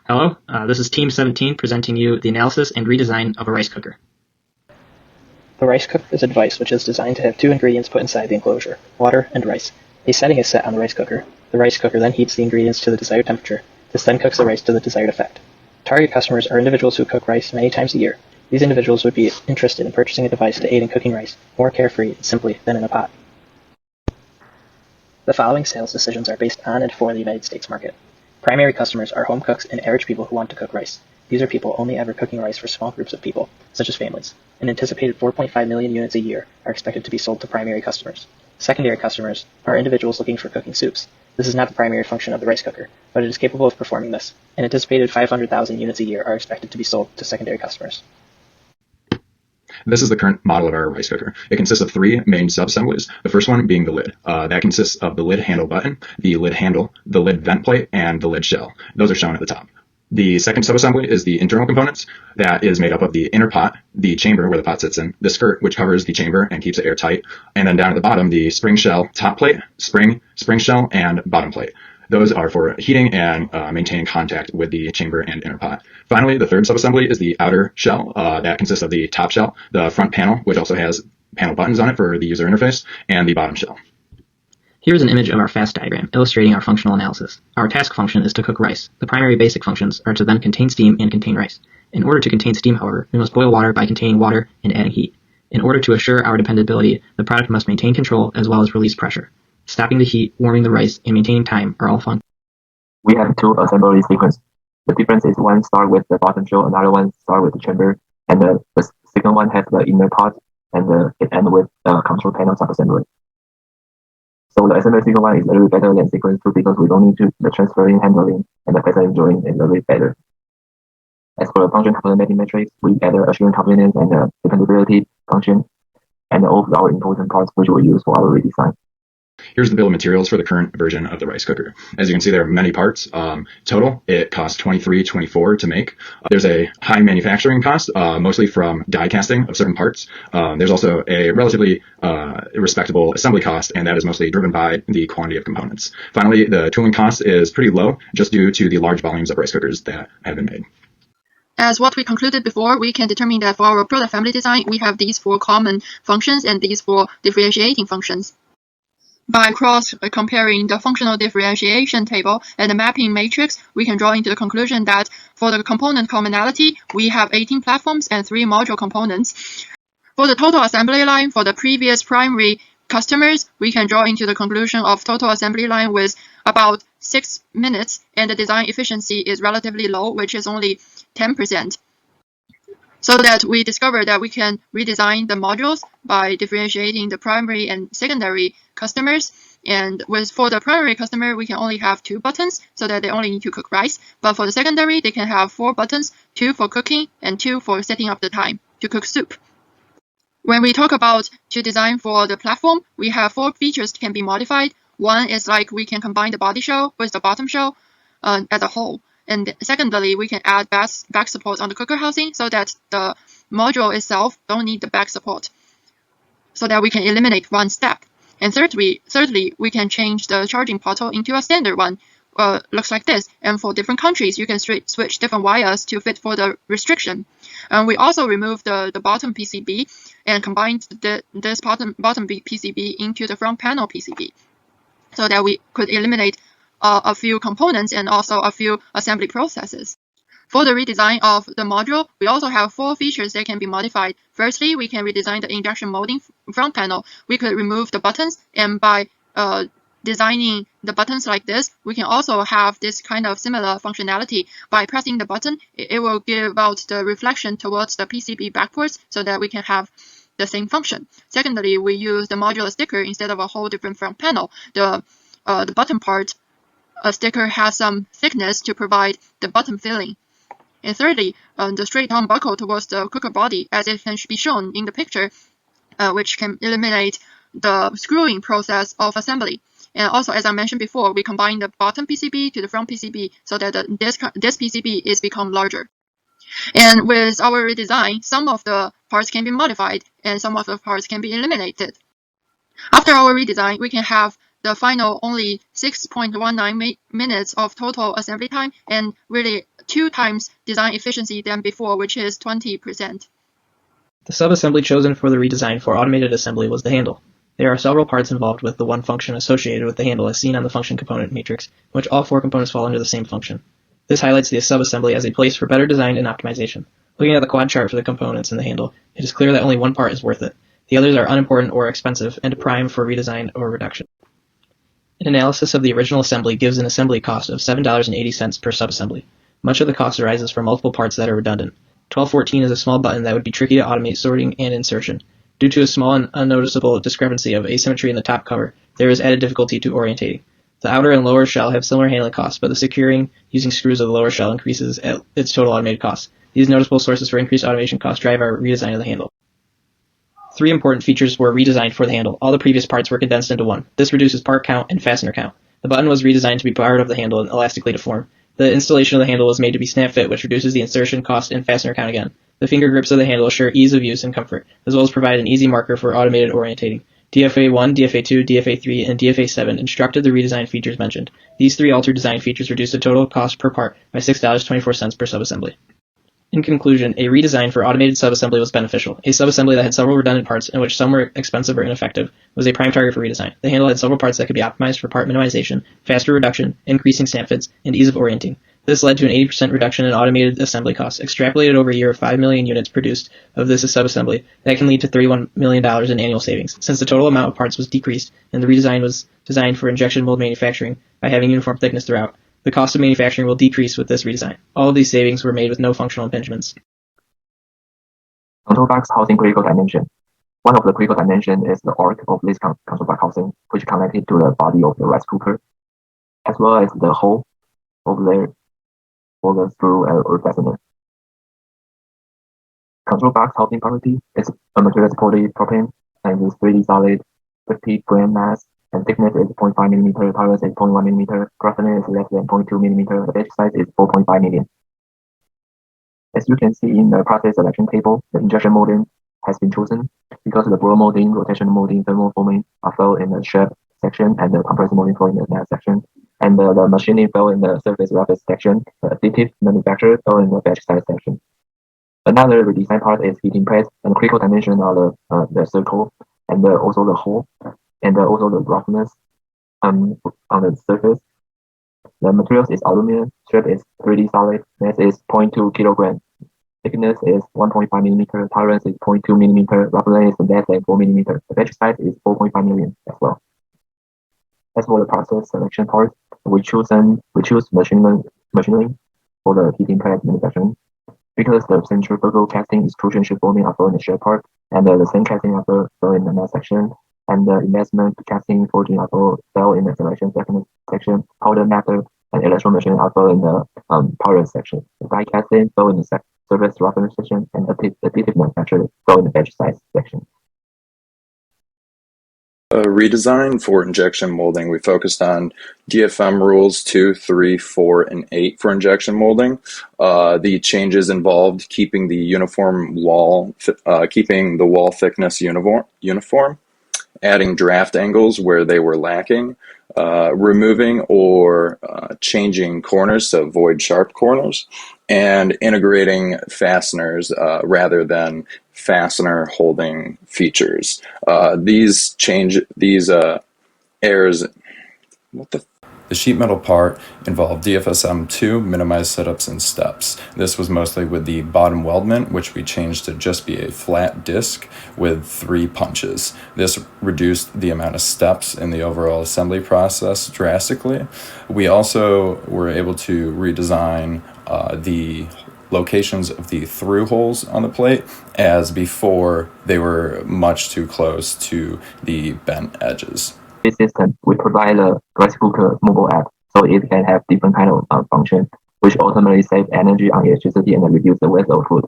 Hello, this is Team 17 presenting you the analysis and redesign of a rice cooker. The rice cooker is a device which is designed to have two ingredients put inside the enclosure, water and rice. A setting is set on the rice cooker. The rice cooker then heats the ingredients to the desired temperature. This then cooks the rice to the desired effect. Target customers are individuals who cook rice many times a year. These individuals would be interested in purchasing a device to aid in cooking rice more carefree and simply than in a pot. The following sales decisions are based on and for the United States market. Primary customers are home cooks and average people who want to cook rice. These are people only ever cooking rice for small groups of people, such as families. An anticipated 4.5 million units a year are expected to be sold to primary customers. Secondary customers are individuals looking for cooking soups. This is not the primary function of the rice cooker, but it is capable of performing this. An anticipated 500,000 units a year are expected to be sold to secondary customers. This is the current model of our rice cooker. It consists of three main sub-assemblies, the first one being the lid. That consists of the lid handle button, the lid handle, the lid vent plate, and the lid shell. Those are shown at the top. The second sub-assembly is the internal components. That is made up of the inner pot, the chamber where the pot sits in, the skirt which covers the chamber and keeps it airtight, and then down at the bottom the spring shell top plate, spring shell, and bottom plate. Those are for heating and maintaining contact with the chamber and inner pot. Finally, the third subassembly is the outer shell. That consists of the top shell, the front panel, which also has panel buttons on it for the user interface, and the bottom shell. Here's an image of our FAST diagram illustrating our functional analysis. Our task function is to cook rice. The primary basic functions are to then contain steam and contain rice. In order to contain steam, however, we must boil water by containing water and adding heat. In order to assure our dependability, the product must maintain control as well as release pressure. Stopping the heat, warming the rice, and maintaining time are all functions. We have two assembly sequences. The difference is one start with the bottom shell, another one start with the chamber, and the second one has the inner pot, and it ends with the control panel subassembly. So the assembly sequence 1 is a little better than sequence 2 because we don't need to the transferring, handling, and the pattern enjoying is a little bit better. As for the function complementing matrix, we add assuring confidence and the dependability function, and all of our important parts which we use for our redesign. Here's the bill of materials for the current version of the rice cooker. As you can see, there are many parts. Total, it costs $23.24 to make. There's a high manufacturing cost, mostly from die casting of certain parts. There's also a relatively respectable assembly cost, and that is mostly driven by the quantity of components. Finally, the tooling cost is pretty low, just due to the large volumes of rice cookers that have been made. As what we concluded before, we can determine that for our product family design, we have these four common functions and these four differentiating functions. By cross-comparing the functional differentiation table and the mapping matrix, we can draw into the conclusion that for the component commonality, we have 18 platforms and 3 module components. For the total assembly line for the previous primary customers, we can draw into the conclusion of total assembly line with about 6 minutes, and the design efficiency is relatively low, which is only 10%. So that we discovered that we can redesign the modules by differentiating the primary and secondary customers. And for the primary customer, we can only have 2 buttons so that they only need to cook rice. But for the secondary, they can have 4 buttons, 2 for cooking and 2 for setting up the time to cook soup. When we talk about to design for the platform, we have 4 features can be modified. One is like we can combine the body shell with the bottom shell as a whole. And secondly, we can add back support on the cooker housing so that the module itself don't need the back support, so that we can eliminate one step. And thirdly, we can change the charging portal into a standard one. Looks like this. And for different countries, you can switch different wires to fit for the restriction. And we also removed the bottom PCB and combined this bottom PCB into the front panel PCB, so that we could eliminate a few components and also a few assembly processes. For the redesign of the module, we also have 4 features that can be modified. Firstly, we can redesign the injection molding front panel. We could remove the buttons, and by designing the buttons like this, we can also have this kind of similar functionality. By pressing the button, it will give out the reflection towards the PCB backwards so that we can have the same function. Secondly, we use the modular sticker instead of a whole different front panel. The button part sticker has some thickness to provide the button filling. And thirdly, the straight-on buckle towards the cooker body, as it can be shown in the picture, which can eliminate the screwing process of assembly. And also, as I mentioned before, we combine the bottom PCB to the front PCB so that this PCB is become larger. And with our redesign, some of the parts can be modified and some of the parts can be eliminated. After our redesign, we can have the final only 6.19 minutes of total assembly time, and really 2 times design efficiency than before, which is 20%. The subassembly chosen for the redesign for automated assembly was the handle. There are several parts involved with the one function associated with the handle as seen on the function component matrix, in which all 4 components fall under the same function. This highlights the subassembly as a place for better design and optimization. Looking at the quad chart for the components in the handle, it is clear that only one part is worth it. The others are unimportant or expensive and prime for redesign or reduction. An analysis of the original assembly gives an assembly cost of $7.80 per subassembly. Much of the cost arises from multiple parts that are redundant. 1214 is a small button that would be tricky to automate sorting and insertion. Due to a small and unnoticeable discrepancy of asymmetry in the top cover, there is added difficulty to orientating. The outer and lower shell have similar handling costs, but the securing using screws of the lower shell increases its total automated costs. These noticeable sources for increased automation costs drive our redesign of the handle. 3 important features were redesigned for the handle. All the previous parts were condensed into one. This reduces part count and fastener count. The button was redesigned to be part of the handle in elastically deformed. The installation of the handle was made to be snap fit, which reduces the insertion cost and fastener count again. The finger grips of the handle assure ease of use and comfort, as well as provide an easy marker for automated orientating. DFA 1, DFA 2, DFA 3, and DFA 7 instructed the redesigned features mentioned. These 3 altered design features reduced the total cost per part by $6.24 per subassembly. In conclusion, a redesign for automated subassembly was beneficial. A subassembly that had several redundant parts, in which some were expensive or ineffective, was a prime target for redesign. The handle had several parts that could be optimized for part minimization, faster reduction, increasing snap fits, and ease of orienting. This led to an 80% reduction in automated assembly costs, extrapolated over a year of 5 million units produced of this subassembly. That can lead to $31 million in annual savings, since the total amount of parts was decreased, and the redesign was designed for injection mold manufacturing by having uniform thickness throughout. The cost of manufacturing will decrease with this redesign. All of these savings were made with no functional impingements. Control box housing critical dimension. One of the critical dimensions is the arc of this control box housing, which connected to the body of the rice cooker, as well as the hole over there for the screw or fastener. Control box housing property is a material polypropylene and is pretty solid, 50 gram mass, and thickness is 0.5 mm, tolerance is 0.1 mm, roughness is less than 0.2 mm, the batch size is 4.5 million. As you can see in the process selection table, the injection molding has been chosen because the blow molding, rotational molding, thermal forming are fell in the shape section and the compressor molding fell in the mass section. And the machining fell in the surface roughness section, the additive manufacturer fell in the batch size section. Another redesign part is heating press, and critical dimension are the circle and also the hole and also the roughness on the surface. The materials is aluminum, strip is pretty solid, mass is 0.2 kilogram, thickness is 1.5 mm, tolerance is 0.2 mm, roughness is less than 4 mm. The batch size is 4.5 million as well. As for the process selection part, we choose machining for the heating press manufacturing because the centrifugal casting extrusion sheet forming are in the shape part, and the same casting are in the mass section, and the investment casting forging are fell in the selection section, powder matter and electron machine are in the powder section. The die casting fell in the surface roughness section, and the additive manufacturer fell in the batch size section. Redesign for injection molding, we focused on DfM rules 2, 3, 4, and 8 for injection molding. The changes involved keeping the wall thickness uniform, adding draft angles where they were lacking, removing or changing corners to avoid sharp corners, and integrating fasteners rather than fastener holding features. These errors. The sheet metal part involved DFSM2 minimized setups and steps. This was mostly with the bottom weldment, which we changed to just be a flat disc with 3 punches. This reduced the amount of steps in the overall assembly process drastically. We also were able to redesign the locations of the through holes on the plate, as before they were much too close to the bent edges. This system, we provide a rice cooker mobile app, so it can have different kind of function, which ultimately save energy on electricity and reduce the waste of food.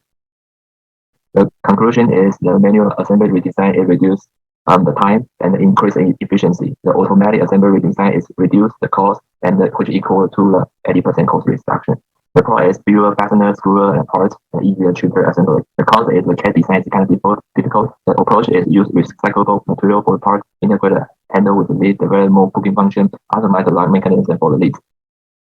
The conclusion is the manual assembly redesign is reduce the time and increase in efficiency. The automatic assembly redesign is reduce the cost and which equal to the 80% cost reduction. The pro is fewer fasteners, screws, and parts, and easier, cheaper assembly. The cons is the CAD design is kind of difficult. The approach is use recyclable material for parts, integrate the handle with the lead, develop more cooking function, optimize the lock mechanism for the lead.